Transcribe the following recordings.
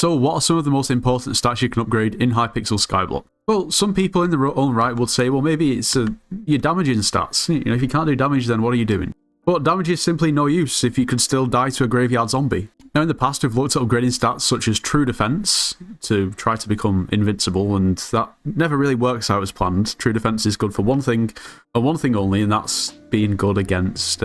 So what are some of the most important stats you can upgrade in Hypixel Skyblock? Well, some people in their own right would say, well, maybe it's your damaging stats. You know, if you can't do damage, then what are you doing? But damage is simply no use if you could still die to a graveyard zombie. Now, in the past, we've looked at upgrading stats such as true defense to try to become invincible, and that never really works out as planned. True defense is good for one thing, and one thing only, and that's being good against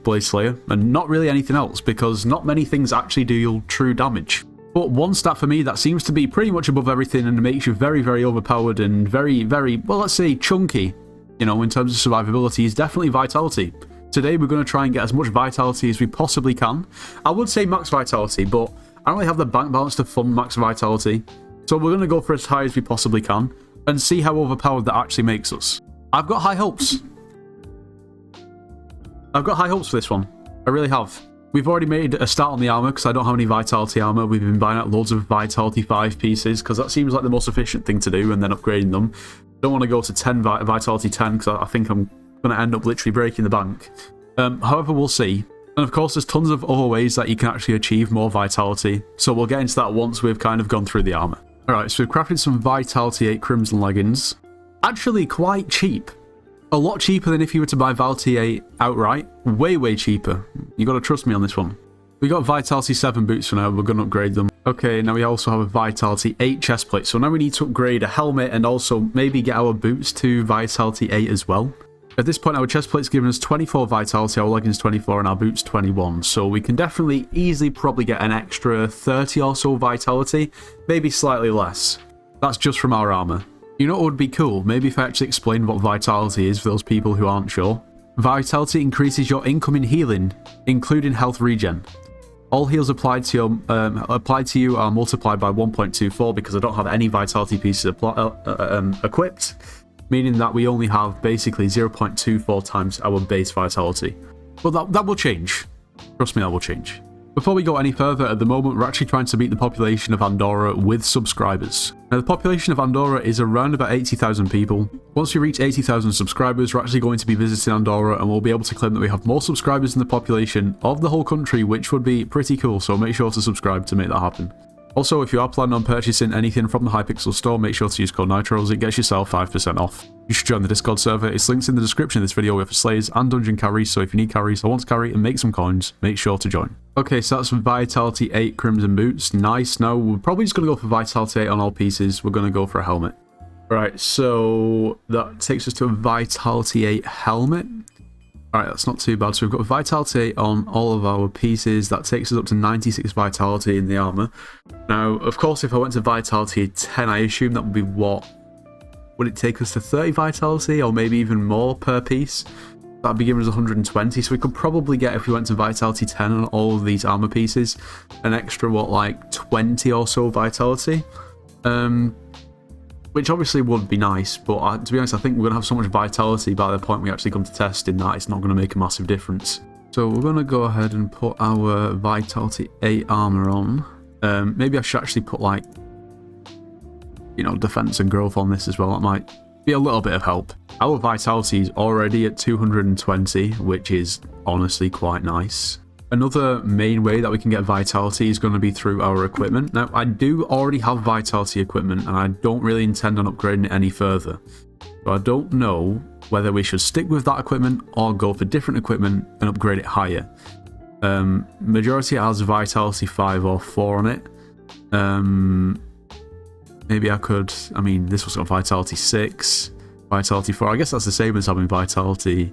Blade Slayer, and not really anything else, because not many things actually deal true damage. But one stat for me that seems to be pretty much above everything and makes you very, very overpowered and very, very, well, let's say chunky, you know, in terms of survivability, is definitely vitality. Today we're going to try and get as much vitality as we possibly can. I would say max vitality, but I don't really have the bank balance to fund max vitality. So we're going to go for as high as we possibly can and see how overpowered that actually makes us. I've got high hopes. I've got high hopes for this one. I really have. We've already made a start on the armor because I don't have any vitality armor. We've been buying out loads of vitality 5 pieces because that seems like the most efficient thing to do, and then upgrading them. Don't want to go to 10 vitality 10 because I think I'm going to end up literally breaking the bank. However, we'll see. And of course, there's tons of other ways that you can actually achieve more vitality. So we'll get into that once we've kind of gone through the armor. Alright, so we've crafted some vitality 8 crimson leggings. Actually quite cheap. A lot cheaper than if you were to buy Vitality 8 outright. Way, way cheaper. You got to trust me on this one. We got Vitality 7 boots for now. We're going to upgrade them. Okay, now we also have a Vitality 8 chest plate. So now we need to upgrade a helmet and also maybe get our boots to Vitality 8 as well. At this point, our chest plate's given us 24 Vitality, our leggings 24, and our boots 21. So we can definitely easily probably get an extra 30 or so Vitality. Maybe slightly less. That's just from our armor. You know what would be cool? Maybe if I actually explained what Vitality is for those people who aren't sure. Vitality increases your incoming healing, including health regen. All heals applied to you are multiplied by 1.24 because I don't have any Vitality pieces equipped, meaning that we only have basically 0.24 times our base Vitality. But that will change. Trust me, that will change. Before we go any further, at the moment we're actually trying to beat the population of Andorra with subscribers. Now the population of Andorra is around about 80,000 people. Once we reach 80,000 subscribers, we're actually going to be visiting Andorra and we'll be able to claim that we have more subscribers than the population of the whole country, which would be pretty cool, so make sure to subscribe to make that happen. Also, if you are planning on purchasing anything from the Hypixel store, make sure to use code NITROS, it gets yourself 5% off. You should join the Discord server, it's linked in the description of this video with slayers and dungeon carries, so if you need carries or want to carry and make some coins, make sure to join. Okay, so that's Vitality 8 Crimson Boots, nice. Now we're probably just going to go for Vitality 8 on all pieces, we're going to go for a helmet. Right, so that takes us to a Vitality 8 helmet. Alright, that's not too bad. So we've got Vitality 8 on all of our pieces. That takes us up to 96 Vitality in the armor. Now, of course, if I went to Vitality 10, I assume that would be what? Would it take us to 30 Vitality or maybe even more per piece? That'd be giving us 120. So we could probably get, if we went to Vitality 10 on all of these armor pieces, an extra, what, like 20 or so Vitality? Which obviously would be nice, but to be honest, I think we're going to have so much Vitality by the point we actually come to testing that it's not going to make a massive difference. So we're going to go ahead and put our Vitality 8 armor on. Maybe I should actually put, like, you know, defense and growth on this as well. That might be a little bit of help. Our Vitality is already at 220, which is honestly quite nice. Another main way that we can get Vitality is going to be through our equipment. Now, I do already have Vitality equipment, and I don't really intend on upgrading it any further. So I don't know whether we should stick with that equipment or go for different equipment and upgrade it higher. Majority has Vitality 5 or 4 on it. Maybe I could, I mean, this was got Vitality 6, Vitality 4. I guess that's the same as having Vitality.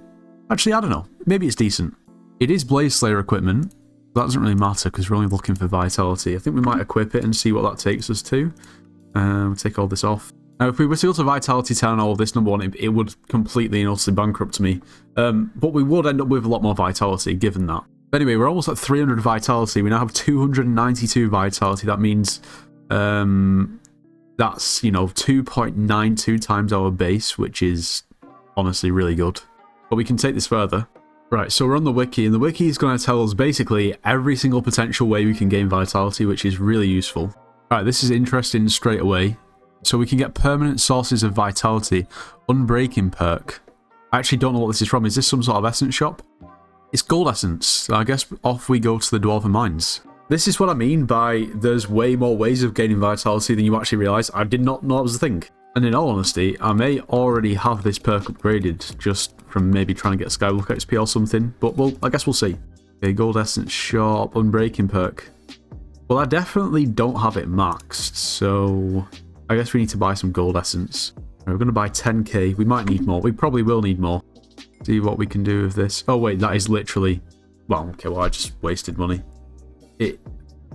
Actually, I don't know. Maybe it's decent. It is Blaze Slayer equipment. That doesn't really matter because we're only looking for Vitality. I think we might equip it and see what that takes us to. We'll take all this off. Now, if we were to go to Vitality 10 and all of this, number one, it would completely and utterly bankrupt me. But we would end up with a lot more Vitality, given that. Anyway, we're almost at 300 Vitality. We now have 292 Vitality. That means that's, you know, 2.92 times our base, which is honestly really good. But we can take this further. Right, so we're on the wiki, and the wiki is going to tell us basically every single potential way we can gain Vitality, which is really useful. Alright, this is interesting straight away. So we can get permanent sources of Vitality, Unbreaking perk. I actually don't know what this is from. Is this some sort of essence shop? It's gold essence. So I guess off we go to the Dwarven Mines. This is what I mean by there's way more ways of gaining vitality than you actually realise. I did not know that was the thing. And in all honesty, I may already have this perk upgraded just from maybe trying to get Skyblock XP or something. But I guess we'll see. Okay, Gold Essence Shop, Unbreaking perk. Well, I definitely don't have it maxed, so I guess we need to buy some Gold Essence. We're going to buy 10k. We might need more. We probably will need more. See what we can do with this. Oh, wait, that is literally... Well, okay, well, I just wasted money.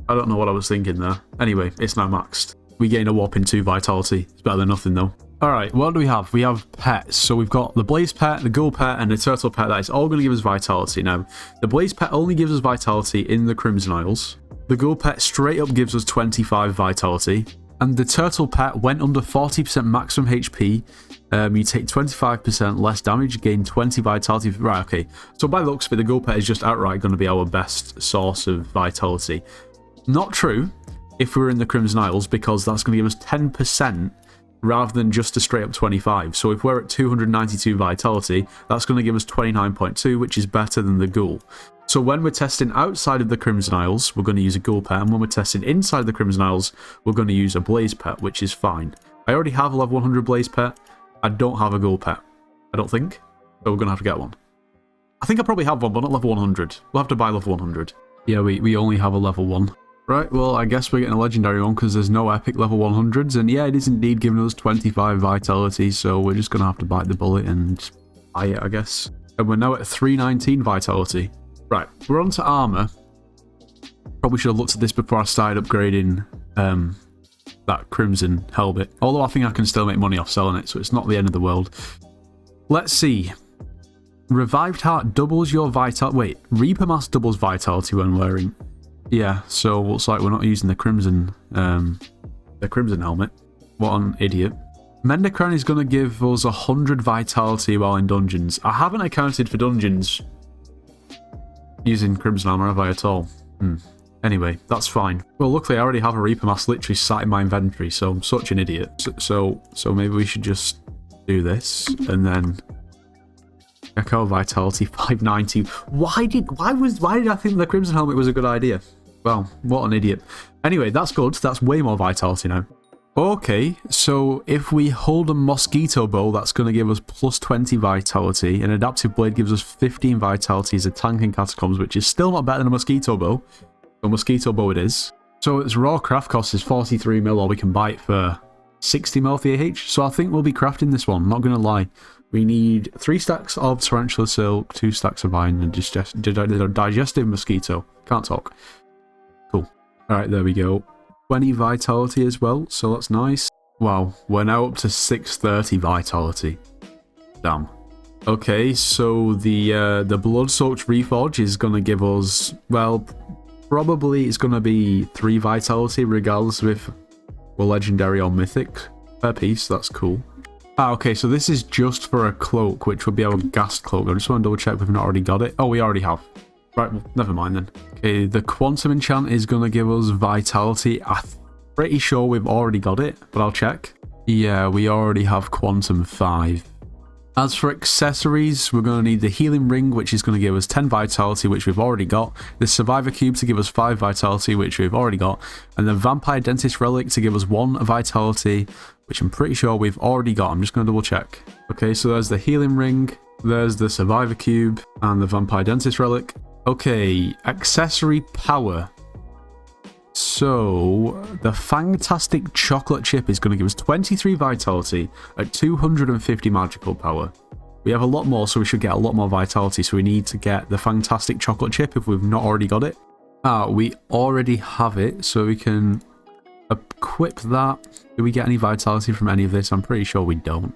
I don't know what I was thinking there. Anyway, it's now maxed. We gain a whopping 2 vitality. It's better than nothing, though. Alright, what do we have? We have pets. So we've got the Blaze pet, the Ghoul pet, and the Turtle pet. That is all going to give us vitality. Now, the Blaze pet only gives us vitality in the Crimson Isles. The Ghoul pet straight up gives us 25 vitality. And the Turtle pet went under 40% maximum HP. You take 25% less damage, gain 20 vitality. Right, okay. So by the looks of it, the Ghoul pet is just outright going to be our best source of vitality. Not true if we're in the Crimson Isles, because that's going to give us 10% rather than just a straight up 25. So if we're at 292 vitality, that's going to give us 29.2, which is better than the Ghoul. So when we're testing outside of the Crimson Isles, we're going to use a Ghoul pet, and when we're testing inside the Crimson Isles, we're going to use a Blaze pet, which is fine. I already have a level 100 Blaze pet. I don't have a Ghoul pet, I don't think, so we're going to have to get one. I think I probably have one, but not level 100. We'll have to buy level 100. Yeah, we only have a level 1. Right, well, I guess we're getting a legendary one because there's no epic level 100s, and yeah, it is indeed giving us 25 vitality, so we're just going to have to bite the bullet and buy it, I guess. And we're now at 319 vitality. Right, we're on to armor. Probably should have looked at this before I started upgrading that Crimson helmet, although I think I can still make money off selling it, so it's not the end of the world. Let's see. Revived Heart doubles your vitality. Wait, Reaper Mask doubles vitality when wearing... Yeah, so looks like we're not using the Crimson helmet. What an idiot. Mender Crown is going to give us 100 vitality while in dungeons. I haven't accounted for dungeons using Crimson armor, have I at all? Anyway, that's fine. Well, luckily I already have a Reaper Mask literally sat in my inventory, so I'm such an idiot. So maybe we should just do this, and then... Check our vitality, 590. Why did I think the Crimson helmet was a good idea? Well, what an idiot. Anyway, that's good. That's way more vitality now. Okay, so if we hold a Mosquito Bow, that's going to give us plus 20 vitality. An Adaptive Blade gives us 15 vitality as a tank in Catacombs, which is still not better than a Mosquito Bow. So Mosquito Bow it is. So its raw craft cost is 43 mil, or we can buy it for 60 mil for AH. So I think we'll be crafting this one, not going to lie. We need 3 stacks of Tarantula Silk, 2 stacks of Iron, and Digestive Mosquito. Can't talk. Cool. Alright, there we go. 20 vitality as well, so that's nice. Wow, we're now up to 630 vitality. Damn. Okay, so the Blood-Soaked Reforge is going to give us, well, probably it's going to be 3 vitality, regardless of if we're Legendary or Mythic per piece. That's cool. Ah, okay, so this is just for a cloak, which will be our Ghast Cloak. I just want to double check we've not already got it. Oh, we already have. Right, well, never mind then. Okay, the Quantum Enchant is going to give us vitality. I'm pretty sure we've already got it, but I'll check. Yeah, we already have Quantum 5. As for accessories, we're going to need the Healing Ring, which is going to give us 10 vitality, which we've already got. The Survivor Cube to give us 5 vitality, which we've already got. And the Vampire Dentist Relic to give us 1 vitality, which I'm pretty sure we've already got. I'm just going to double check. Okay, so there's the Healing Ring, there's the Survivor Cube, and the Vampire Dentist Relic. Okay, accessory power. So, the Fantastic Chocolate Chip is going to give us 23 vitality at 250 magical power. We have a lot more, so we should get a lot more vitality, so we need to get the Fantastic Chocolate Chip if we've not already got it. Ah, we already have it, so we can equip that. Do we get any vitality from any of this? I'm pretty sure we don't.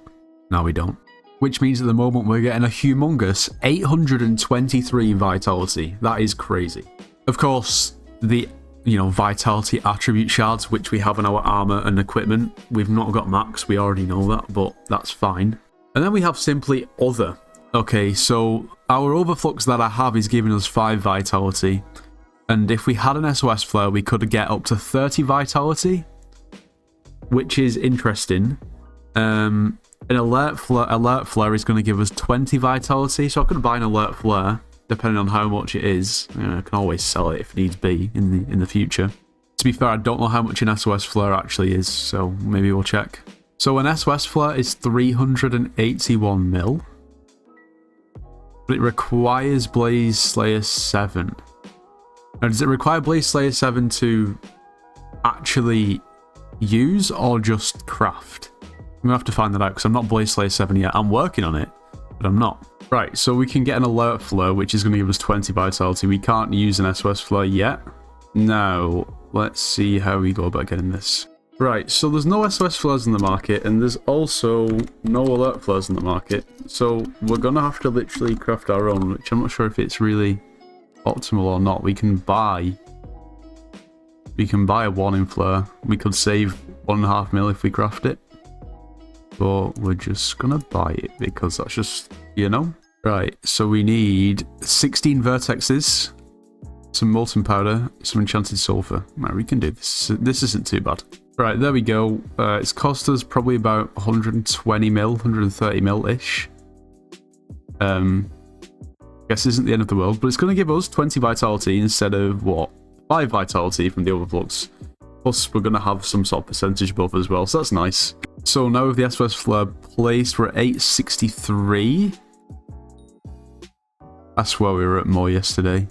No, we don't. Which means at the moment we're getting a humongous 823 vitality. That is crazy. Of course, the vitality attribute shards, which we have in our armor and equipment, we've not got max. We already know that, but that's fine. And then we have simply other. Okay, so our overflux that I have is giving us 5 vitality. And if we had an SOS flare, we could get up to 30 vitality, which is interesting. An alert flare is going to give us 20 vitality, so I could buy an alert flare. depending on how much it is. I can always sell it if needs be in the future. To be fair, I don't know how much an SOS flare actually is, so maybe we'll check. So an SOS flare is 381 mil, but it requires Blaze Slayer 7. Now, does it require Blaze Slayer 7 to actually use or just craft? I'm gonna have to find that out because I'm not Blaze Slayer 7 yet. I'm working on it, but I'm not. Right, so we can get an alert flare, which is going to give us 20 vitality. We can't use an SOS flare yet. Now, let's see how we go about getting this. Right, so there's no SOS flares in the market, and there's also no alert flares in the market. So we're going to have to literally craft our own, which I'm not sure if it's really optimal or not. We can buy a warning flare. We could save 1.5 mil if we craft it. But we're just going to buy it because that's just, you know. Right, so we need 16 vertexes, some molten powder, some enchanted sulfur. Right, we can do this. This isn't too bad. Right, there we go. It's cost us probably about 120 mil, 130 mil-ish. Guess isn't the end of the world, but it's going to give us 20 vitality instead of, what, 5 vitality from the overflux. Plus, we're going to have some sort of percentage buff as well, so that's nice. So now with the SOS flare placed, we're at 863. That's where we were at more yesterday.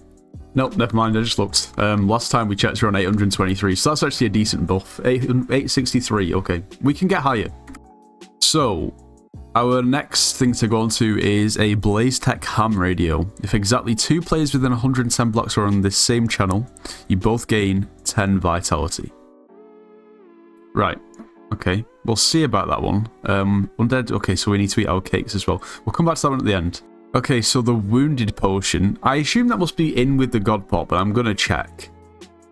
Nope, never mind, I just looked. Last time we checked, we were on 823, so that's actually a decent buff. 863, okay. We can get higher. So, our next thing to go on to is a Blaze Tech ham radio. If exactly 2 players within 110 blocks are on this same channel, you both gain 10 vitality. Right, okay. We'll see about that one. Undead, okay, so we need to eat our cakes as well. We'll come back to that one at the end. Okay, so the Wounded Potion. I assume that must be in with the God Pot, but I'm going to check.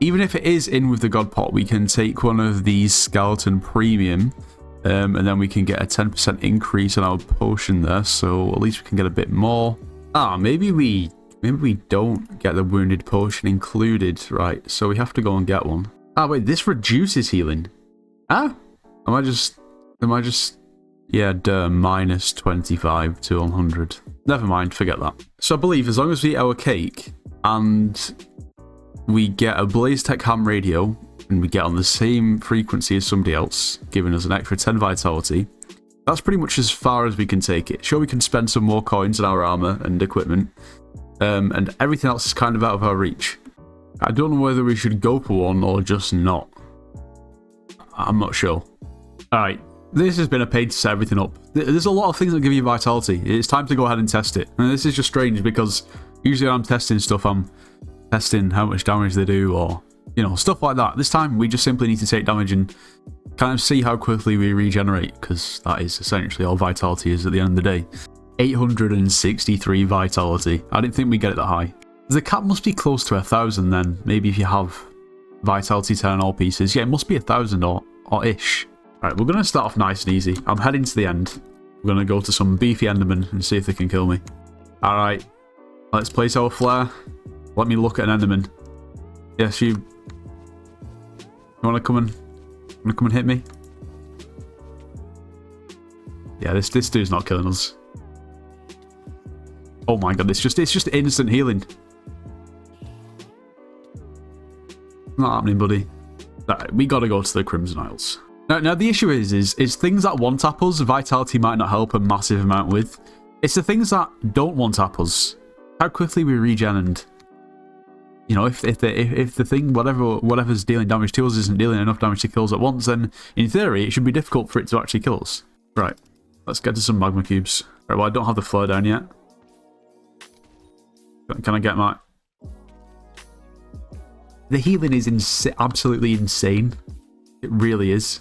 Even if it is in with the God Pot, we can take one of these Skeleton Premium, and then we can get a 10% increase on our potion there, so at least we can get a bit more. Maybe we don't get the Wounded Potion included. Right, so we have to go and get one. Wait, this reduces healing. Am I just... Yeah, minus 25 to 100. Never mind, forget that. So I believe as long as we eat our cake and we get a Blaze Tech ham radio and we get on the same frequency as somebody else, giving us an extra 10 vitality, that's pretty much as far as we can take it. Sure, we can spend some more coins on our armor and equipment, and everything else is kind of out of our reach. I don't know whether we should go for one or just not. I'm not sure. Alright. This has been a pain to set everything up. There's a lot of things that give you vitality. It's time to go ahead and test it. And this is just strange because usually when I'm testing stuff, I'm testing how much damage they do or, you know, stuff like that. This time, we just simply need to take damage and kind of see how quickly we regenerate, because that is essentially all vitality is at the end of the day. 863 vitality. I didn't think we'd get it that high. The cap must be close to 1,000 then. Maybe if you have vitality 10 on all pieces. Yeah, it must be 1,000 or ish. Alright, we're going to start off nice and easy. I'm heading to the end. We're going to go to some beefy endermen and see if they can kill me. Alright, let's place our flare. Let me look at an enderman. Yes, you want to come and hit me? Yeah, this dude's not killing us. Oh my god, it's just instant healing. Not happening, buddy. Right, we got to go to the Crimson Isles. Now the issue is things that one-tap us, vitality might not help a massive amount with. It's the things that don't one-tap us. How quickly we regen and... You know, if the thing, whatever's dealing damage to us isn't dealing enough damage to kill us at once, then in theory it should be difficult for it to actually kill us. Right, let's get to some magma cubes. Right, well I don't have the flare down yet. Can I get my... The healing is absolutely insane. It really is.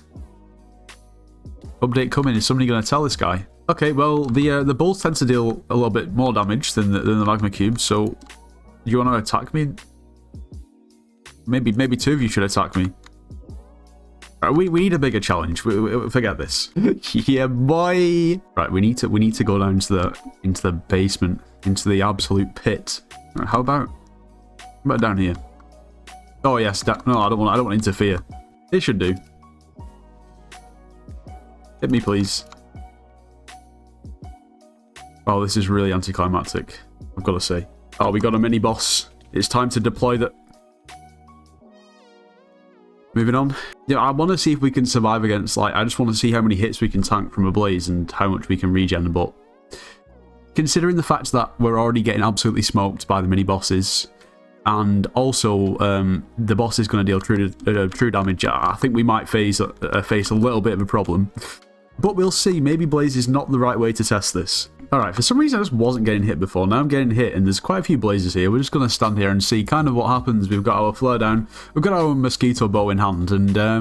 Update coming. Is somebody going to tell this guy? Okay, well, the bolts tend to deal a little bit more damage than the magma cube, so... Do you want to attack me? Maybe 2 of you should attack me. Right, we need a bigger challenge. We forget this. Yeah, boy! Right, we need to go down into the basement, into the absolute pit. Right, how about down here? Oh yes, no, I don't want to interfere. It should do. Hit me, please. Oh, this is really anticlimactic, I've got to say. Oh, we got a mini boss. It's time to deploy the... Moving on. Yeah, I want to see if we can survive against, like, I just want to see how many hits we can tank from a blaze and how much we can regen, but considering the fact that we're already getting absolutely smoked by the mini bosses, and also the boss is going to deal true damage, I think we might face a little bit of a problem. But we'll see. Maybe blaze is not the right way to test this. Alright, for some reason I just wasn't getting hit before. Now I'm getting hit, and there's quite a few blazes here. We're just going to stand here and see kind of what happens. We've got our flare down. We've got our mosquito bow in hand, and I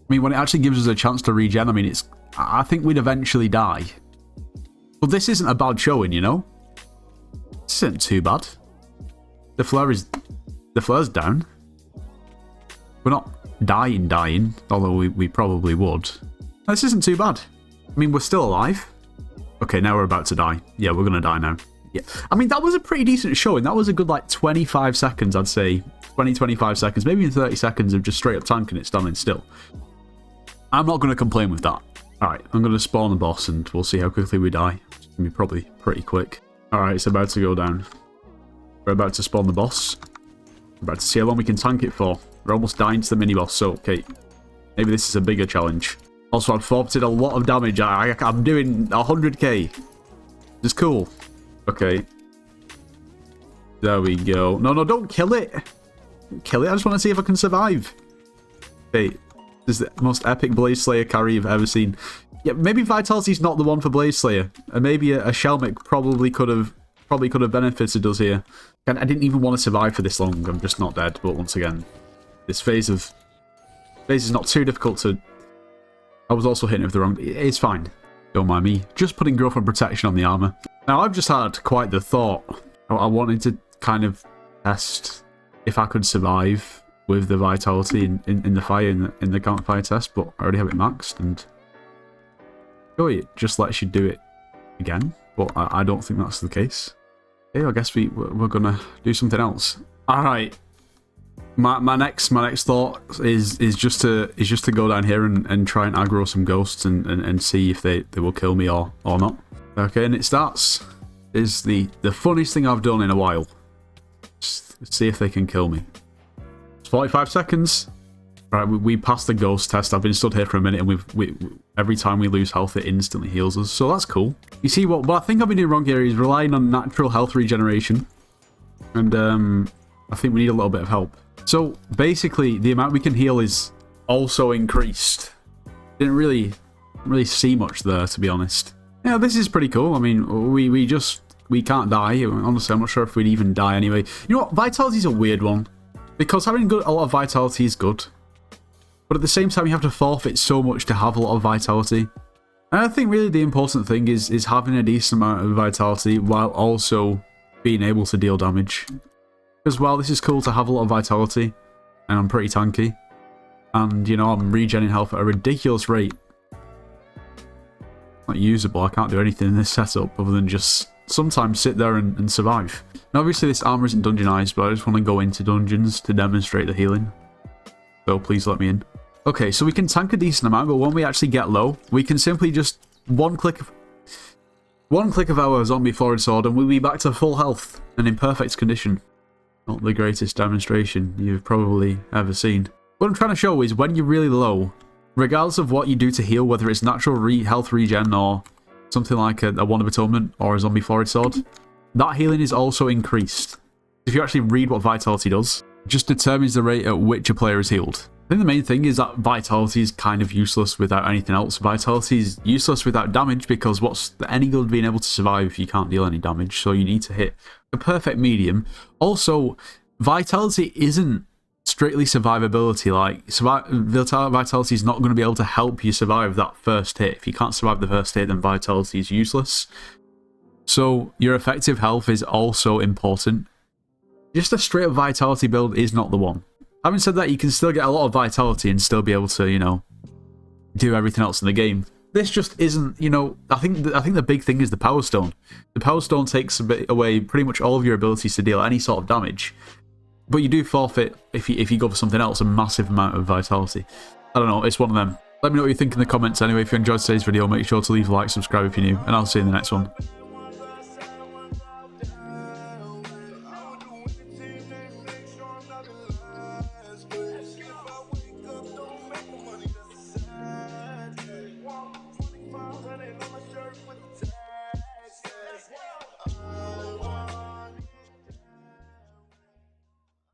mean, when it actually gives us a chance to regen, I mean, I think we'd eventually die. But this isn't a bad showing, you know? This isn't too bad. The flare's down. We're not dying, although we probably would. This isn't too bad. I mean, we're still alive. Okay, now we're about to die. Yeah, we're gonna die now. Yeah, I mean, that was a pretty decent showing. That was a good, like, 25 seconds, I'd say. 20-25 seconds, maybe even 30 seconds of just straight up tanking it standing still. I'm not going to complain with that. Alright, I'm going to spawn the boss and we'll see how quickly we die. It's going to be probably pretty quick. Alright, it's about to go down. We're about to spawn the boss. We're about to see how long we can tank it for. We're almost dying to the mini-boss, so okay. Maybe this is a bigger challenge. Also, I've forfeited a lot of damage. I'm doing 100k. It's cool. Okay. There we go. No, don't kill it. Don't kill it. I just want to see if I can survive. Okay. This is the most epic Blaze Slayer carry you've ever seen. Yeah, maybe Vitality's not the one for Blaze Slayer. And maybe a Shelmick probably could have benefited us here. And I didn't even want to survive for this long. I'm just not dead. But once again, this phase is not too difficult to... I was also hitting it with the wrong... It's fine. Don't mind me. Just putting growth and protection on the armor. Now, I've just had quite the thought. I wanted to kind of test if I could survive with the vitality in the fire, in the campfire test, but I already have it maxed, and it just lets you do it again, but I don't think that's the case. Okay, I guess we're gonna do something else. Alright. My next thought is just to go down here and try and aggro some ghosts and see if they will kill me or not. Okay, and it starts. Is the funniest thing I've done in a while. Just see if they can kill me. It's 45 seconds. Right, we passed the ghost test. I've been stood here for a minute, and every time we lose health, it instantly heals us. So that's cool. You see, what I think I've been doing wrong here is relying on natural health regeneration, and I think we need a little bit of help. So basically, the amount we can heal is also increased. Didn't really see much there, to be honest. Yeah, this is pretty cool. I mean, we can't die. Honestly, I'm not sure if we'd even die anyway. You know what? Vitality's a weird one, because having a lot of vitality is good, but at the same time, you have to forfeit so much to have a lot of vitality. And I think really the important thing is having a decent amount of vitality while also being able to deal damage. Because while this is cool to have a lot of vitality, and I'm pretty tanky, and you know, I'm regenerating health at a ridiculous rate. Not usable. I can't do anything in this setup other than just sometimes sit there and survive. Now, obviously, this armor isn't dungeonized, but I just want to go into dungeons to demonstrate the healing. So please let me in. Okay, so we can tank a decent amount, but when we actually get low, we can simply just one click of our zombie florid sword, and we'll be back to full health and in perfect condition. Not the greatest demonstration you've probably ever seen. What I'm trying to show is when you're really low, regardless of what you do to heal, whether it's natural health regen or something like a Wand of Atonement or a Zombie Florid Sword, that healing is also increased. If you actually read what Vitality does, it just determines the rate at which a player is healed. I think the main thing is that Vitality is kind of useless without anything else. Vitality is useless without damage, because what's any good being able to survive if you can't deal any damage? So you need to hit the perfect medium. Also, Vitality isn't strictly survivability. Like, Vitality is not going to be able to help you survive that first hit. If you can't survive the first hit, then Vitality is useless. So your effective health is also important. Just a straight up Vitality build is not the one. Having said that, you can still get a lot of Vitality and still be able to, you know, do everything else in the game. This just isn't, you know, I think the big thing is the Power Stone. The Power Stone takes away pretty much all of your abilities to deal any sort of damage. But you do forfeit, if you go for something else, a massive amount of vitality. I don't know, it's one of them. Let me know what you think in the comments anyway. If you enjoyed today's video, make sure to leave a like, subscribe if you're new, and I'll see you in the next one.